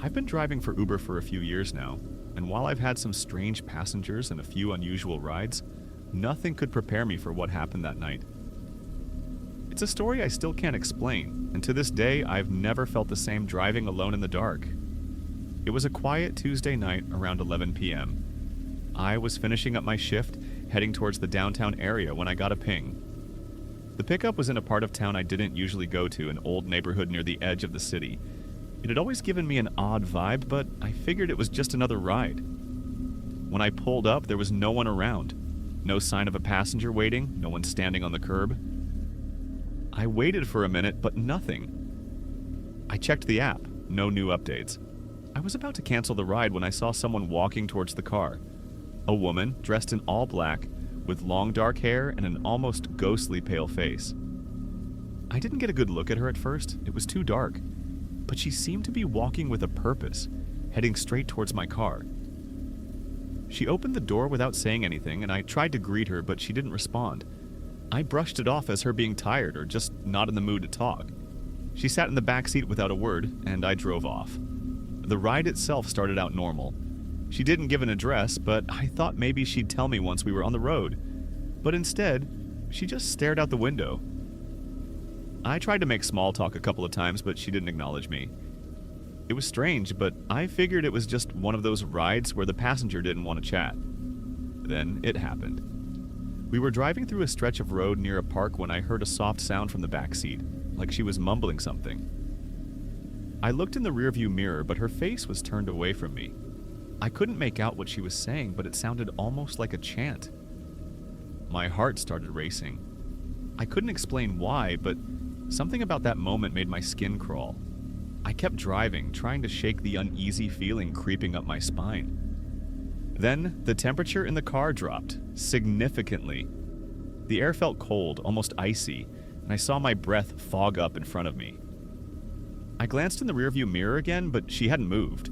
I've been driving for Uber for a few years now, and while I've had some strange passengers and a few unusual rides, nothing could prepare me for what happened that night. It's a story I still can't explain, and to this day, I've never felt the same driving alone in the dark. It was a quiet Tuesday night around 11 p.m. I was finishing up my shift, heading towards the downtown area when I got a ping. The pickup was in a part of town I didn't usually go to, an old neighborhood near the edge of the city. It had always given me an odd vibe, but I figured it was just another ride. When I pulled up, there was no one around. No sign of a passenger waiting, no one standing on the curb. I waited for a minute, but nothing. I checked the app, no new updates. I was about to cancel the ride when I saw someone walking towards the car. A woman, dressed in all black, with long dark hair and an almost ghostly pale face. I didn't get a good look at her at first, it was too dark. But she seemed to be walking with a purpose, heading straight towards my car. She opened the door without saying anything, and I tried to greet her, but she didn't respond. I brushed it off as her being tired or just not in the mood to talk. She sat in the back seat without a word, and I drove off. The ride itself started out normal. She didn't give an address, but I thought maybe she'd tell me once we were on the road. But instead, she just stared out the window. I tried to make small talk a couple of times, but she didn't acknowledge me. It was strange, but I figured it was just one of those rides where the passenger didn't want to chat. Then it happened. We were driving through a stretch of road near a park when I heard a soft sound from the back seat, like she was mumbling something. I looked in the rearview mirror, but her face was turned away from me. I couldn't make out what she was saying, but it sounded almost like a chant. My heart started racing. I couldn't explain why, but something about that moment made my skin crawl. I kept driving, trying to shake the uneasy feeling creeping up my spine. Then, the temperature in the car dropped, significantly. The air felt cold, almost icy, and I saw my breath fog up in front of me. I glanced in the rearview mirror again, but she hadn't moved.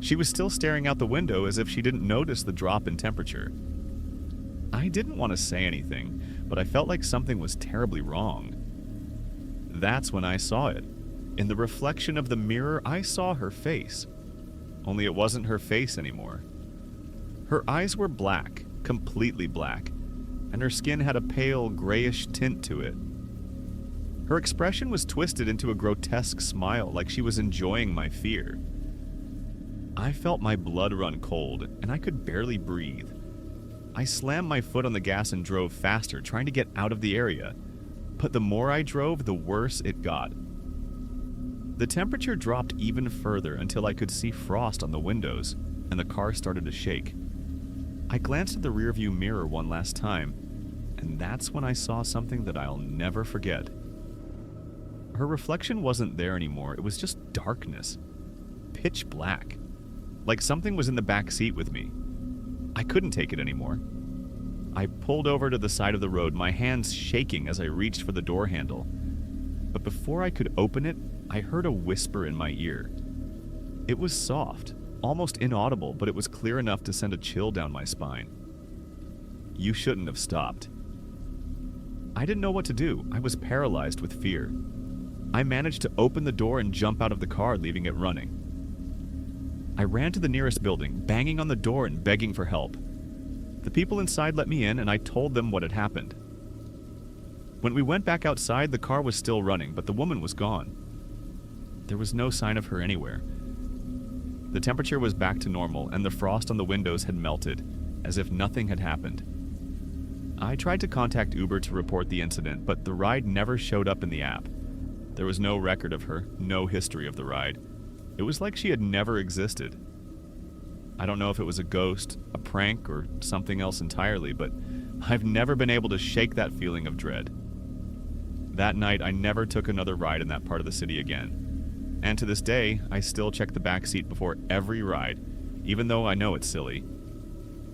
She was still staring out the window as if she didn't notice the drop in temperature. I didn't want to say anything, but I felt like something was terribly wrong. That's when I saw it. In the reflection of the mirror, I saw her face. Only it wasn't her face anymore. Her eyes were black, completely black, and her skin had a pale, grayish tint to it. Her expression was twisted into a grotesque smile, like she was enjoying my fear. I felt my blood run cold, and I could barely breathe. I slammed my foot on the gas and drove faster, trying to get out of the area. But the more I drove, the worse it got. The temperature dropped even further until I could see frost on the windows, and the car started to shake. I glanced at the rearview mirror one last time, and that's when I saw something that I'll never forget. Her reflection wasn't there anymore, it was just darkness. Pitch black. Like something was in the back seat with me. I couldn't take it anymore. I pulled over to the side of the road, my hands shaking as I reached for the door handle. But before I could open it, I heard a whisper in my ear. It was soft, almost inaudible, but it was clear enough to send a chill down my spine. You shouldn't have stopped. I didn't know what to do. I was paralyzed with fear. I managed to open the door and jump out of the car, leaving it running. I ran to the nearest building, banging on the door and begging for help. The people inside let me in, and I told them what had happened. When we went back outside, the car was still running, but the woman was gone. There was no sign of her anywhere. The temperature was back to normal, and the frost on the windows had melted, as if nothing had happened. I tried to contact Uber to report the incident, but the ride never showed up in the app. There was no record of her, no history of the ride. It was like she had never existed. I don't know if it was a ghost, a prank, or something else entirely, but I've never been able to shake that feeling of dread. That night, I never took another ride in that part of the city again. And to this day, I still check the back seat before every ride, even though I know it's silly.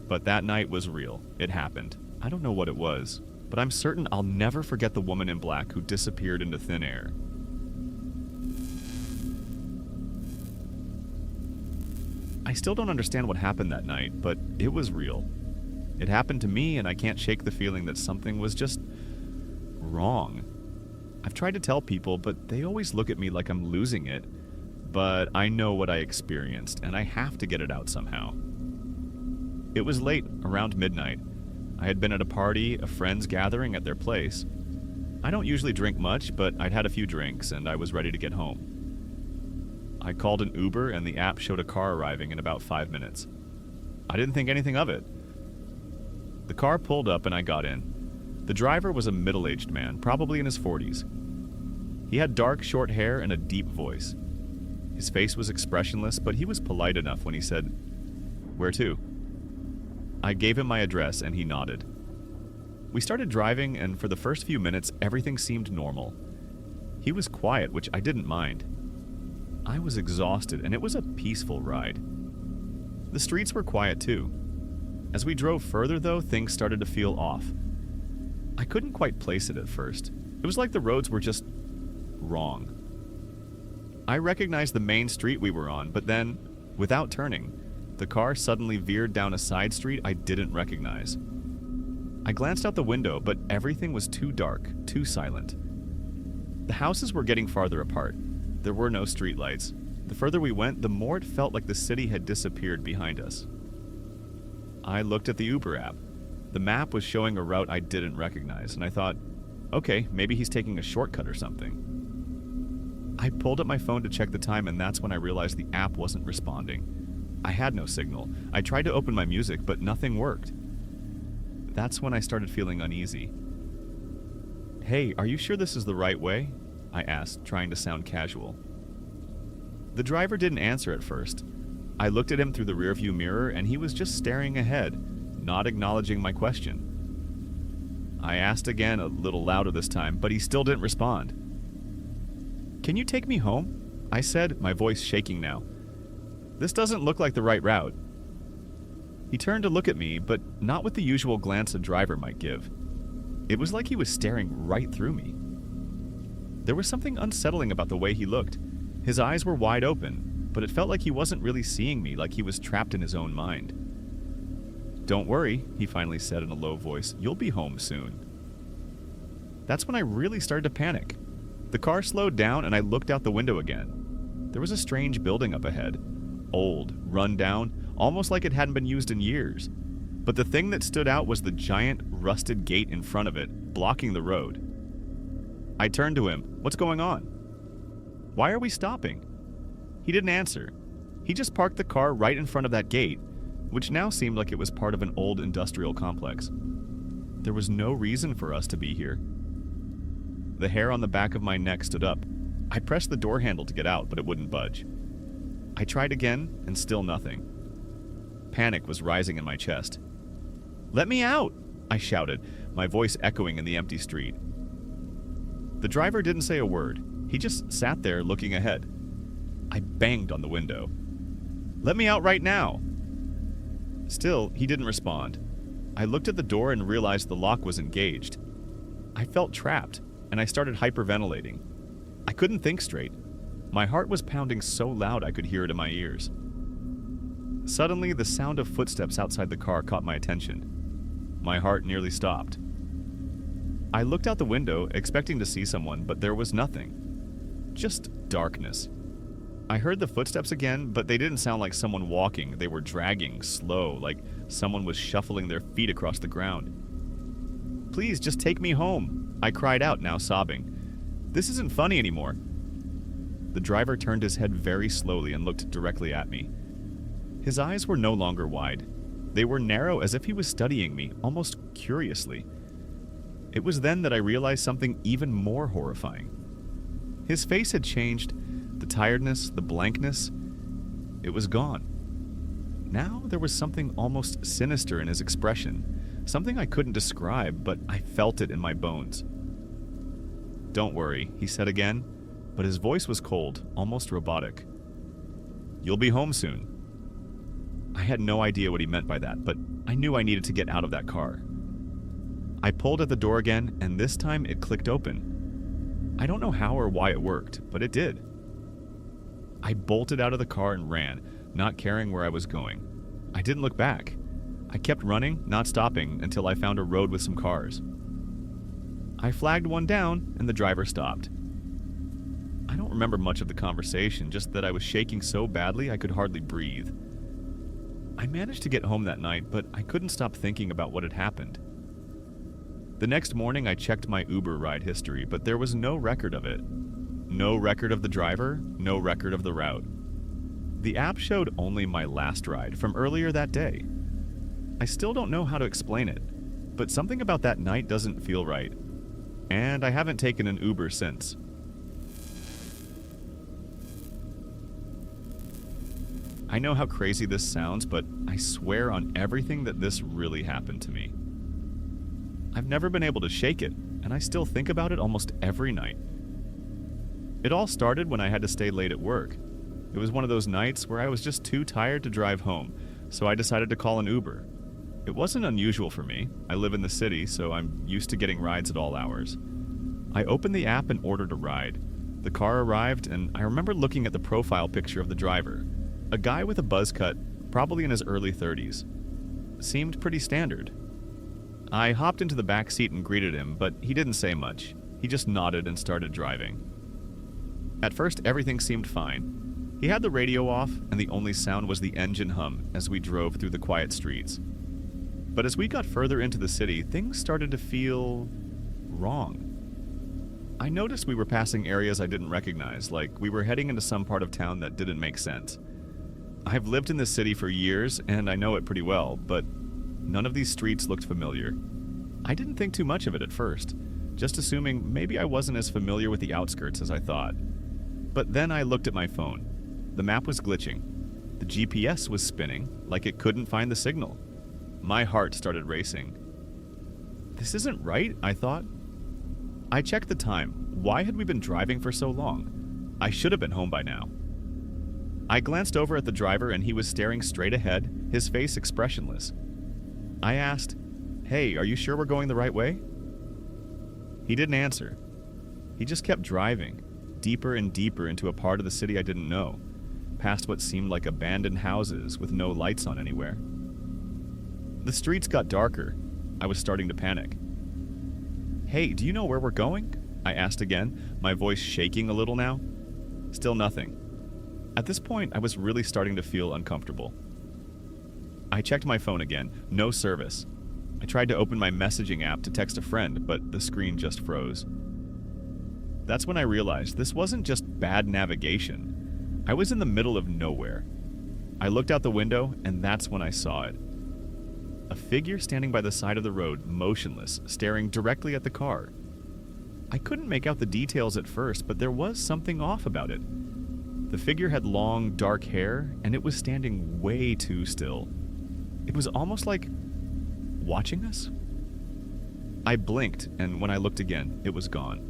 But that night was real. It happened. I don't know what it was, but I'm certain I'll never forget the woman in black who disappeared into thin air. I still don't understand what happened that night, but it was real. It happened to me, and I can't shake the feeling that something was just wrong. I've tried to tell people, but they always look at me like I'm losing it. but I know what I experienced, and I have to get it out somehow. It was late, around midnight. I had been at a party, a friends gathering at their place. I don't usually drink much, but I'd had a few drinks, and I was ready to get home. I called an Uber, and the app showed a car arriving in about 5 minutes. I didn't think anything of it. The car pulled up, and I got in. The driver was a middle-aged man, probably in his 40s. He had dark, short hair and a deep voice. His face was expressionless, but he was polite enough when he said, "Where to?" I gave him my address, and he nodded. We started driving, and for the first few minutes, everything seemed normal. He was quiet, which I didn't mind. I was exhausted, and it was a peaceful ride. The streets were quiet, too. As we drove further, though, things started to feel off. I couldn't quite place it at first. It was like the roads were just wrong. I recognized the main street we were on, but then, without turning, the car suddenly veered down a side street I didn't recognize. I glanced out the window, but everything was too dark, too silent. The houses were getting farther apart. There were no streetlights. The further we went, the more it felt like the city had disappeared behind us. I looked at the Uber app. The map was showing a route I didn't recognize, and I thought, okay, maybe he's taking a shortcut or something. I pulled up my phone to check the time, and that's when I realized the app wasn't responding. I had no signal. I tried to open my music, but nothing worked. That's when I started feeling uneasy. "Hey, are you sure this is the right way?" I asked, trying to sound casual. The driver didn't answer at first. I looked at him through the rearview mirror, and he was just staring ahead, not acknowledging my question. I asked again, a little louder this time, but he still didn't respond. "Can you take me home?" I said, my voice shaking now. "This doesn't look like the right route." He turned to look at me, but not with the usual glance a driver might give. It was like he was staring right through me. There was something unsettling about the way he looked. His eyes were wide open, but it felt like he wasn't really seeing me, like he was trapped in his own mind. "Don't worry," he finally said in a low voice. "You'll be home soon." That's when I really started to panic. The car slowed down, and I looked out the window again. There was a strange building up ahead. Old, run down, almost like it hadn't been used in years. But the thing that stood out was the giant, rusted gate in front of it, blocking the road. I turned to him. "What's going on? Why are we stopping?" He didn't answer. He just parked the car right in front of that gate, which now seemed like it was part of an old industrial complex. There was no reason for us to be here. The hair on the back of my neck stood up. I pressed the door handle to get out, but it wouldn't budge. I tried again, and still nothing. Panic was rising in my chest. "Let me out!" I shouted, my voice echoing in the empty street. The driver didn't say a word. He just sat there looking ahead. I banged on the window. "Let me out right now!" Still, he didn't respond. I looked at the door and realized the lock was engaged. I felt trapped, and I started hyperventilating. I couldn't think straight. My heart was pounding so loud I could hear it in my ears. Suddenly, the sound of footsteps outside the car caught my attention. My heart nearly stopped. I looked out the window, expecting to see someone, but there was nothing. Just darkness. I heard the footsteps again, but they didn't sound like someone walking. They were dragging, slow, like someone was shuffling their feet across the ground. "Please, just take me home," I cried out, now sobbing. "This isn't funny anymore." The driver turned his head very slowly and looked directly at me. His eyes were no longer wide. They were narrow, as if he was studying me, almost curiously. It was then that I realized something even more horrifying. His face had changed. The tiredness, the blankness, it was gone. Now there was something almost sinister in his expression, something I couldn't describe, but I felt it in my bones. "Don't worry," he said again, but his voice was cold, almost robotic. "You'll be home soon." I had no idea what he meant by that, but I knew I needed to get out of that car. I pulled at the door again, and this time it clicked open. I don't know how or why it worked, but it did. I bolted out of the car and ran, not caring where I was going. I didn't look back. I kept running, not stopping, until I found a road with some cars. I flagged one down, and the driver stopped. I don't remember much of the conversation, just that I was shaking so badly I could hardly breathe. I managed to get home that night, but I couldn't stop thinking about what had happened. The next morning, I checked my Uber ride history, but there was no record of it. No record of the driver, no record of the route. The app showed only my last ride from earlier that day. I still don't know how to explain it, but something about that night doesn't feel right. And I haven't taken an Uber since. I know how crazy this sounds, but I swear on everything that this really happened to me. I've never been able to shake it, and I still think about it almost every night. It all started when I had to stay late at work. It was one of those nights where I was just too tired to drive home, so I decided to call an Uber. It wasn't unusual for me. I live in the city, so I'm used to getting rides at all hours. I opened the app and ordered a ride. The car arrived, and I remember looking at the profile picture of the driver. A guy with a buzz cut, probably in his early 30s. Seemed pretty standard. I hopped into the back seat and greeted him, but he didn't say much. He just nodded and started driving. At first, everything seemed fine. He had the radio off, and the only sound was the engine hum as we drove through the quiet streets. But as we got further into the city, things started to feel wrong. I noticed we were passing areas I didn't recognize, like we were heading into some part of town that didn't make sense. I've lived in this city for years, and I know it pretty well, but none of these streets looked familiar. I didn't think too much of it at first, just assuming maybe I wasn't as familiar with the outskirts as I thought. But then I looked at my phone. The map was glitching. The GPS was spinning, like it couldn't find the signal. My heart started racing. This isn't right, I thought. I checked the time. Why had we been driving for so long? I should have been home by now. I glanced over at the driver and he was staring straight ahead, his face expressionless. I asked, "Hey, are you sure we're going the right way?" He didn't answer. He just kept driving, deeper and deeper into a part of the city I didn't know, past what seemed like abandoned houses with no lights on anywhere. The streets got darker. I was starting to panic. "Hey, do you know where we're going?" I asked again, my voice shaking a little now. Still nothing. At this point, I was really starting to feel uncomfortable. I checked my phone again. No service. I tried to open my messaging app to text a friend, but the screen just froze. That's when I realized this wasn't just bad navigation. I was in the middle of nowhere. I looked out the window, and that's when I saw it. A figure standing by the side of the road, motionless, staring directly at the car. I couldn't make out the details at first, but there was something off about it. The figure had long, dark hair, and it was standing way too still. It was almost like watching us. I blinked, and when I looked again, it was gone.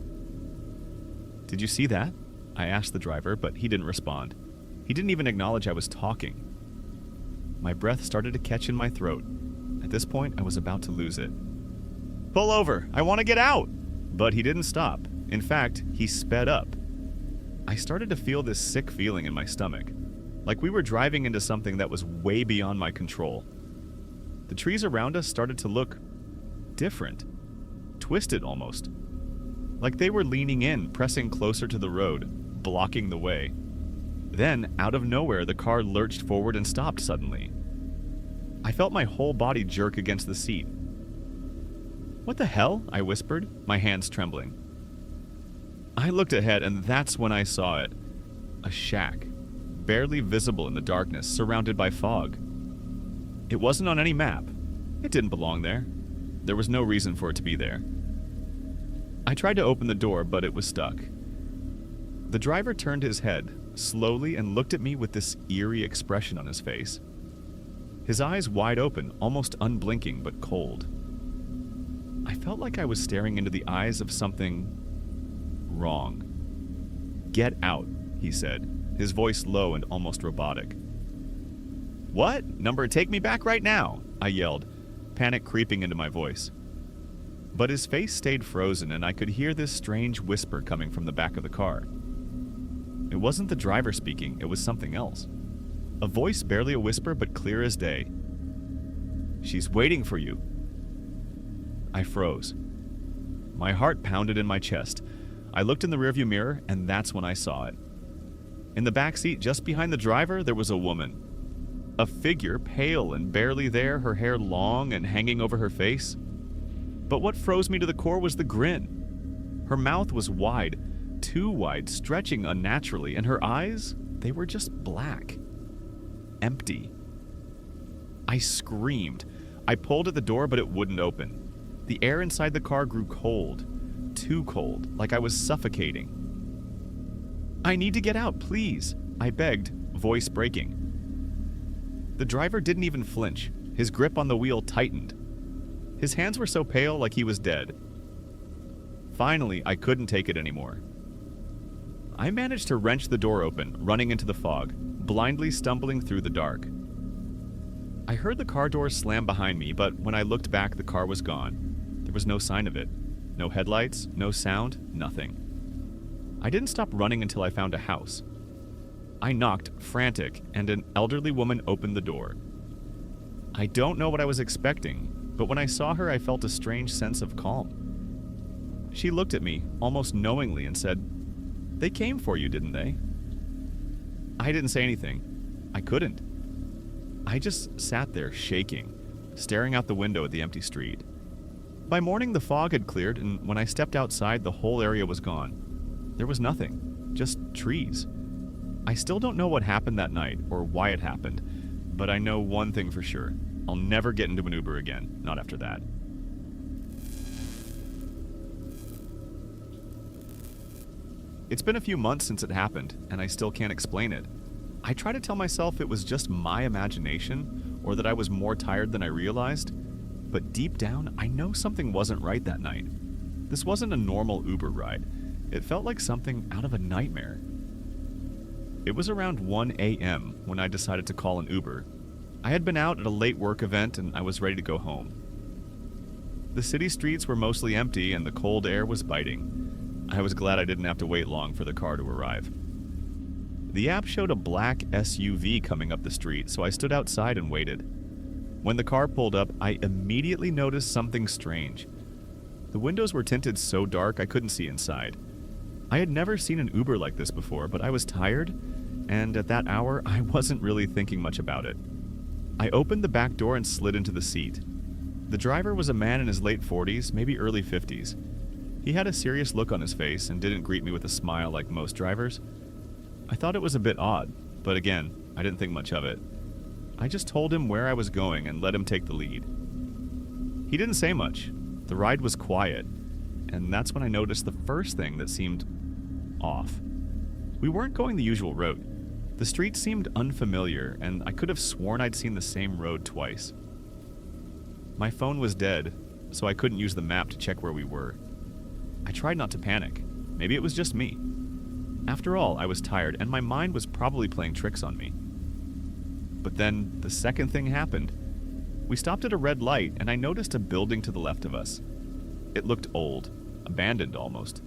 "Did you see that?" I asked the driver, but he didn't respond. He didn't even acknowledge I was talking. My breath started to catch in my throat. At this point, I was about to lose it. "Pull over! I want to get out!" But he didn't stop. In fact, he sped up. I started to feel this sick feeling in my stomach, like we were driving into something that was way beyond my control. The trees around us started to look different, twisted almost, like they were leaning in, pressing closer to the road, blocking the way. Then, out of nowhere, the car lurched forward and stopped suddenly. I felt my whole body jerk against the seat. "What the hell?" I whispered, my hands trembling. I looked ahead, and that's when I saw it. A shack, barely visible in the darkness, surrounded by fog. It wasn't on any map. It didn't belong there. There was no reason for it to be there. I tried to open the door, but it was stuck. The driver turned his head, slowly, and looked at me with this eerie expression on his face. His eyes wide open, almost unblinking but cold. I felt like I was staring into the eyes of something wrong. "Get out," he said, his voice low and almost robotic. "What? Number, take me back right now," I yelled, panic creeping into my voice. But his face stayed frozen, and I could hear this strange whisper coming from the back of the car. It wasn't the driver speaking, it was something else. A voice barely a whisper, but clear as day. "She's waiting for you." I froze. My heart pounded in my chest. I looked in the rearview mirror, and that's when I saw it. In the back seat, just behind the driver, there was a woman. A figure, pale and barely there, her hair long and hanging over her face. But what froze me to the core was the grin. Her mouth was wide, too wide, stretching unnaturally, and her eyes, they were just black. Empty. I screamed. I pulled at the door, but it wouldn't open. The air inside the car grew cold. Too cold, like I was suffocating. "I need to get out, please," I begged, voice breaking. The driver didn't even flinch. His grip on the wheel tightened. His hands were so pale, like he was dead. Finally, I couldn't take it anymore. I managed to wrench the door open, running into the fog, blindly stumbling through the dark. I heard the car doors slam behind me, but when I looked back, the car was gone. There was no sign of it. No headlights, no sound, nothing. I didn't stop running until I found a house. I knocked, frantic, and an elderly woman opened the door. I don't know what I was expecting, but when I saw her, I felt a strange sense of calm. She looked at me, almost knowingly, and said, "They came for you, didn't they?" I didn't say anything. I couldn't. I just sat there, shaking, staring out the window at the empty street. By morning, the fog had cleared, and when I stepped outside, the whole area was gone. There was nothing, just trees. I still don't know what happened that night, or why it happened, but I know one thing for sure. I'll never get into an Uber again, not after that. It's been a few months since it happened, and I still can't explain it. I try to tell myself it was just my imagination, or that I was more tired than I realized, but deep down, I know something wasn't right that night. This wasn't a normal Uber ride. It felt like something out of a nightmare. It was around 1 a.m. when I decided to call an Uber. I had been out at a late work event and I was ready to go home. The city streets were mostly empty and the cold air was biting. I was glad I didn't have to wait long for the car to arrive. The app showed a black SUV coming up the street, so I stood outside and waited. When the car pulled up, I immediately noticed something strange. The windows were tinted so dark I couldn't see inside. I had never seen an Uber like this before, but I was tired, and at that hour, I wasn't really thinking much about it. I opened the back door and slid into the seat. The driver was a man in his late 40s, maybe early 50s. He had a serious look on his face and didn't greet me with a smile like most drivers. I thought it was a bit odd, but again, I didn't think much of it. I just told him where I was going and let him take the lead. He didn't say much. The ride was quiet, and that's when I noticed the first thing that seemed off. We weren't going the usual route. The street seemed unfamiliar, and I could have sworn I'd seen the same road twice. My phone was dead, so I couldn't use the map to check where we were. I tried not to panic. Maybe it was just me. After all, I was tired, and my mind was probably playing tricks on me. But then, the second thing happened. We stopped at a red light, and I noticed a building to the left of us. It looked old, abandoned almost.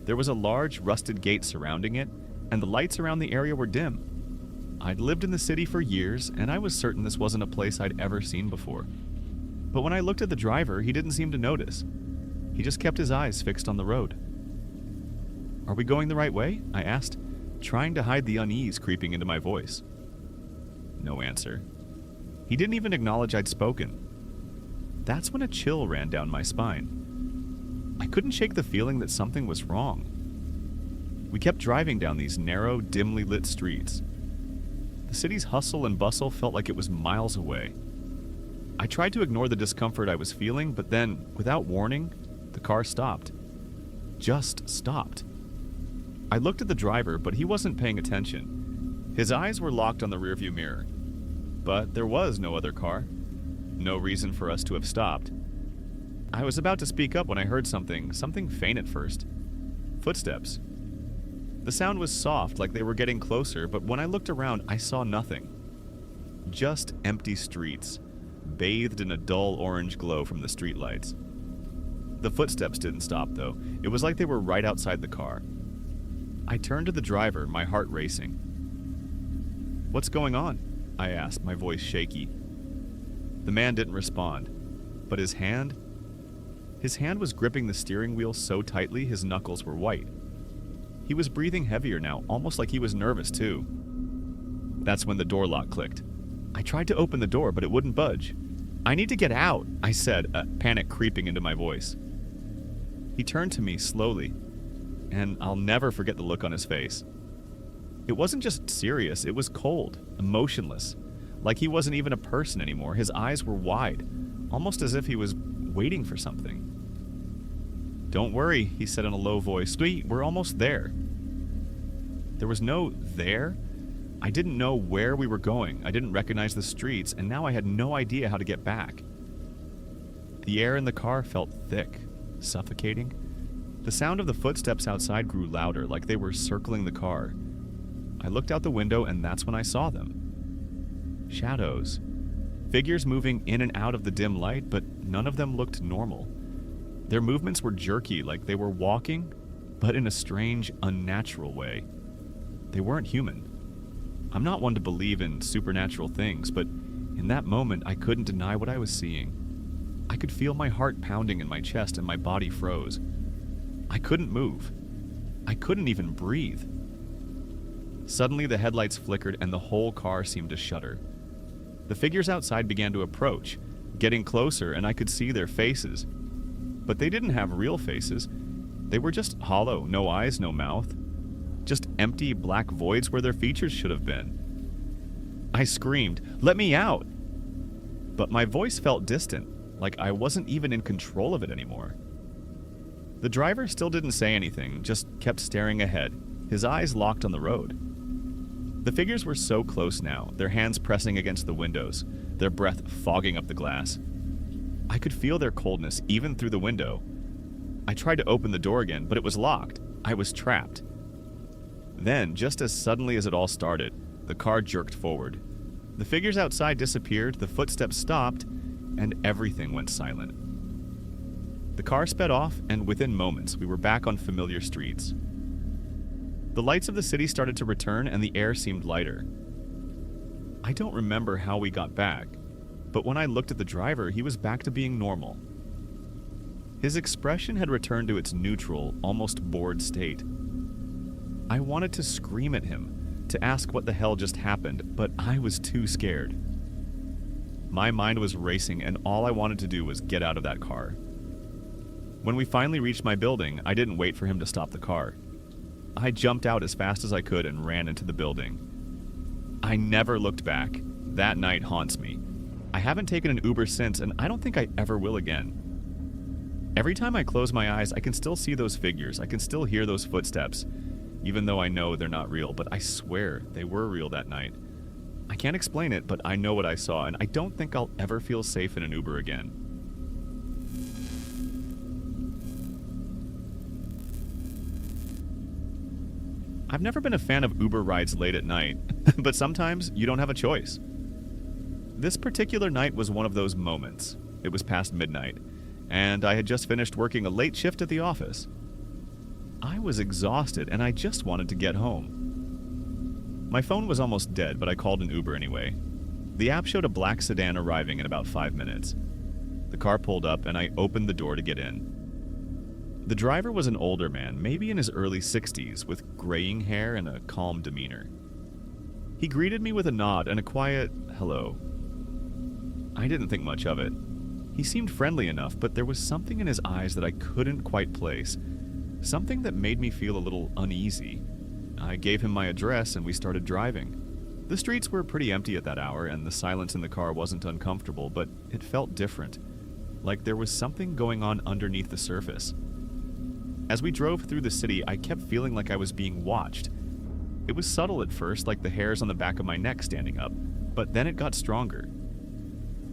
There was a large, rusted gate surrounding it, and the lights around the area were dim. I'd lived in the city for years, and I was certain this wasn't a place I'd ever seen before. But when I looked at the driver, he didn't seem to notice. He just kept his eyes fixed on the road. "Are we going the right way?" I asked, trying to hide the unease creeping into my voice. No answer. He didn't even acknowledge I'd spoken. That's when a chill ran down my spine. I couldn't shake the feeling that something was wrong. We kept driving down these narrow, dimly lit streets. The city's hustle and bustle felt like it was miles away. I tried to ignore the discomfort I was feeling, but then, without warning, the car stopped. Just stopped. I looked at the driver, but he wasn't paying attention. His eyes were locked on the rearview mirror. But there was no other car. No reason for us to have stopped. I was about to speak up when I heard something faint at first. Footsteps. The sound was soft, like they were getting closer, but when I looked around, I saw nothing. Just empty streets, bathed in a dull orange glow from the streetlights. The footsteps didn't stop, though. It was like they were right outside the car. I turned to the driver, my heart racing. "What's going on?" I asked, my voice shaky. The man didn't respond, but his hand, His hand was gripping the steering wheel so tightly his knuckles were white. He was breathing heavier now, almost like he was nervous too. That's when the door lock clicked. I tried to open the door, but it wouldn't budge. "I need to get out," I said, panic creeping into my voice. He turned to me slowly, and I'll never forget the look on his face. It wasn't just serious, it was cold, emotionless, like he wasn't even a person anymore. His eyes were wide, almost as if he was waiting for something. "Don't worry," he said in a low voice. "We're almost there." There was no there. I didn't know where we were going. I didn't recognize the streets, and now I had no idea how to get back. The air in the car felt thick, suffocating. The sound of the footsteps outside grew louder, like they were circling the car. I looked out the window, and that's when I saw them. Shadows. Figures moving in and out of the dim light, but none of them looked normal. Their movements were jerky, like they were walking, but in a strange, unnatural way. They weren't human. I'm not one to believe in supernatural things, but in that moment, I couldn't deny what I was seeing. I could feel my heart pounding in my chest and my body froze. I couldn't move. I couldn't even breathe. Suddenly, the headlights flickered and the whole car seemed to shudder. The figures outside began to approach, getting closer, and I could see their faces. But they didn't have real faces. They were just hollow, no eyes, no mouth. Just empty black voids where their features should have been. I screamed, "Let me out!" But my voice felt distant, like I wasn't even in control of it anymore. The driver still didn't say anything, just kept staring ahead, his eyes locked on the road. The figures were so close now, their hands pressing against the windows, their breath fogging up the glass. I could feel their coldness even through the window. I tried to open the door again, but it was locked. I was trapped. Then, just as suddenly as it all started, the car jerked forward. The figures outside disappeared, the footsteps stopped, and everything went silent. The car sped off, and within moments, we were back on familiar streets. The lights of the city started to return, and the air seemed lighter. I don't remember how we got back, but when I looked at the driver, he was back to being normal. His expression had returned to its neutral, almost bored state. I wanted to scream at him, to ask what the hell just happened, but I was too scared. My mind was racing, and all I wanted to do was get out of that car. When we finally reached my building, I didn't wait for him to stop the car. I jumped out as fast as I could and ran into the building. I never looked back. That night haunts me. I haven't taken an Uber since, and I don't think I ever will again. Every time I close my eyes, I can still see those figures. I can still hear those footsteps, even though I know they're not real, but I swear they were real that night. I can't explain it, but I know what I saw, and I don't think I'll ever feel safe in an Uber again. I've never been a fan of Uber rides late at night, but sometimes you don't have a choice. This particular night was one of those moments. It was past midnight, and I had just finished working a late shift at the office. I was exhausted, and I just wanted to get home. My phone was almost dead, but I called an Uber anyway. The app showed a black sedan arriving in about 5 minutes. The car pulled up, and I opened the door to get in. The driver was an older man, maybe in his early 60s, with graying hair and a calm demeanor. He greeted me with a nod and a quiet hello. I didn't think much of it. He seemed friendly enough, but there was something in his eyes that I couldn't quite place. Something that made me feel a little uneasy. I gave him my address and we started driving. The streets were pretty empty at that hour, and the silence in the car wasn't uncomfortable, but it felt different. Like there was something going on underneath the surface. As we drove through the city, I kept feeling like I was being watched. It was subtle at first, like the hairs on the back of my neck standing up, but then it got stronger.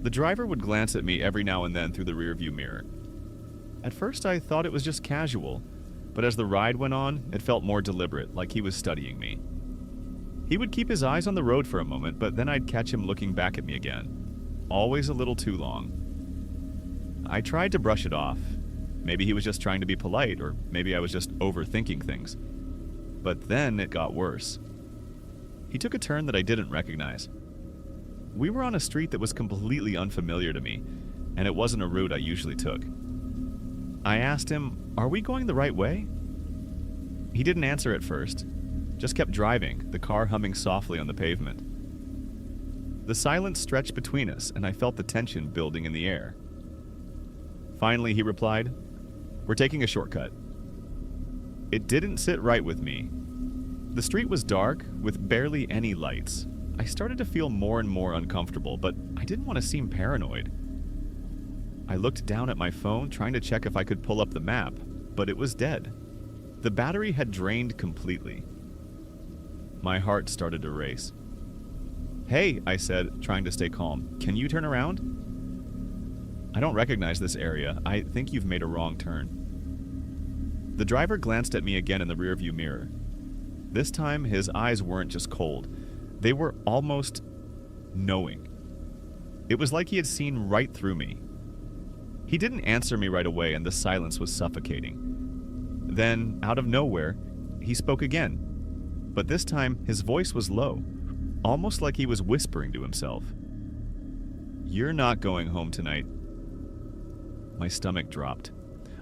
The driver would glance at me every now and then through the rearview mirror. At first I thought it was just casual, but as the ride went on, it felt more deliberate, like he was studying me. He would keep his eyes on the road for a moment, but then I'd catch him looking back at me again. Always a little too long. I tried to brush it off. Maybe he was just trying to be polite, or maybe I was just overthinking things. But then it got worse. He took a turn that I didn't recognize. We were on a street that was completely unfamiliar to me, and it wasn't a route I usually took. I asked him, "Are we going the right way?" He didn't answer at first, just kept driving, the car humming softly on the pavement. The silence stretched between us, and I felt the tension building in the air. Finally, he replied, "We're taking a shortcut." It didn't sit right with me. The street was dark, with barely any lights. I started to feel more and more uncomfortable, but I didn't want to seem paranoid. I looked down at my phone, trying to check if I could pull up the map, but it was dead. The battery had drained completely. My heart started to race. "Hey," I said, trying to stay calm, "can you turn around?" "I don't recognize this area. I think you've made a wrong turn." The driver glanced at me again in the rearview mirror. This time, his eyes weren't just cold. They were almost knowing. It was like he had seen right through me. He didn't answer me right away, and the silence was suffocating. Then, out of nowhere, he spoke again. But this time, his voice was low, almost like he was whispering to himself. "You're not going home tonight." My stomach dropped.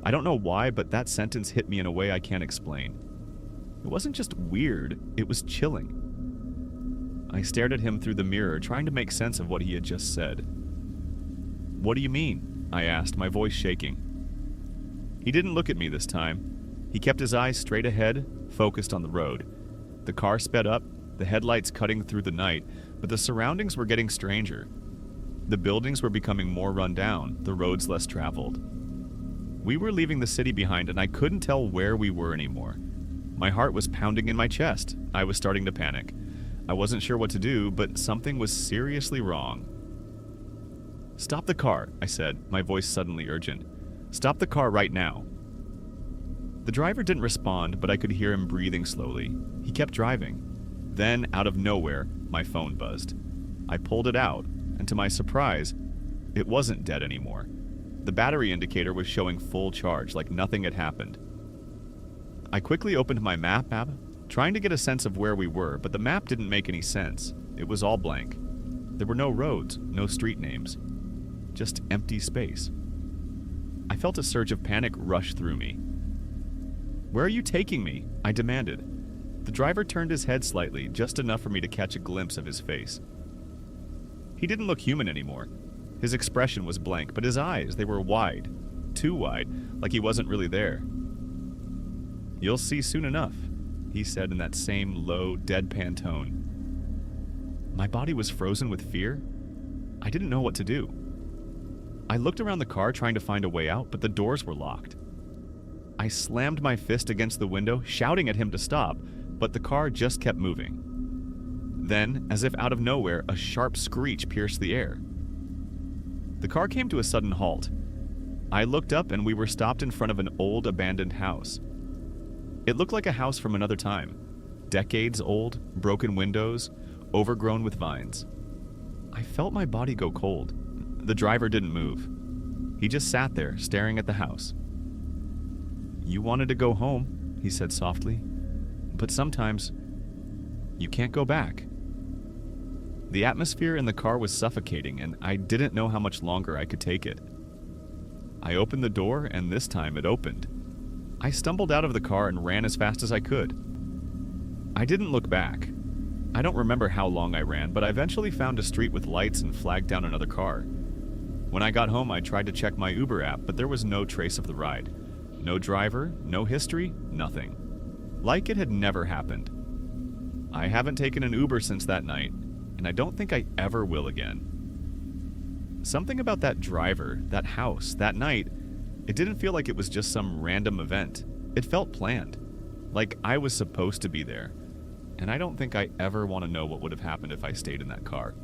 I don't know why, but that sentence hit me in a way I can't explain. It wasn't just weird, it was chilling. I stared at him through the mirror, trying to make sense of what he had just said. "What do you mean?" I asked, my voice shaking. He didn't look at me this time. He kept his eyes straight ahead, focused on the road. The car sped up, the headlights cutting through the night, but the surroundings were getting stranger. The buildings were becoming more run down, the roads less traveled. We were leaving the city behind, and I couldn't tell where we were anymore. My heart was pounding in my chest. I was starting to panic. I wasn't sure what to do, but something was seriously wrong. "Stop the car," I said, my voice suddenly urgent. "Stop the car right now." The driver didn't respond, but I could hear him breathing slowly. He kept driving. Then, out of nowhere, my phone buzzed. I pulled it out, and to my surprise, it wasn't dead anymore. The battery indicator was showing full charge, like nothing had happened. I quickly opened my map app, trying to get a sense of where we were, but the map didn't make any sense. It was all blank. There were no roads, no street names. Just empty space. I felt a surge of panic rush through me. "Where are you taking me?" I demanded. The driver turned his head slightly, just enough for me to catch a glimpse of his face. He didn't look human anymore. His expression was blank, but his eyes, they were wide. Too wide, like he wasn't really there. "You'll see soon enough," he said in that same low, deadpan tone. My body was frozen with fear. I didn't know what to do. I looked around the car trying to find a way out, but the doors were locked. I slammed my fist against the window, shouting at him to stop, but the car just kept moving. Then, as if out of nowhere, a sharp screech pierced the air. The car came to a sudden halt. I looked up and we were stopped in front of an old abandoned house. It looked like a house from another time. Decades old, broken windows, overgrown with vines. I felt my body go cold. The driver didn't move. He just sat there, staring at the house. "You wanted to go home," he said softly, "but sometimes you can't go back." The atmosphere in the car was suffocating, and I didn't know how much longer I could take it. I opened the door, and this time it opened. I stumbled out of the car and ran as fast as I could. I didn't look back. I don't remember how long I ran, but I eventually found a street with lights and flagged down another car. When I got home, I tried to check my Uber app, but there was no trace of the ride. No driver, no history, nothing. Like it had never happened. I haven't taken an Uber since that night, and I don't think I ever will again. Something about that driver, that house, that night, it didn't feel like it was just some random event. It felt planned. Like I was supposed to be there. And I don't think I ever want to know what would have happened if I stayed in that car.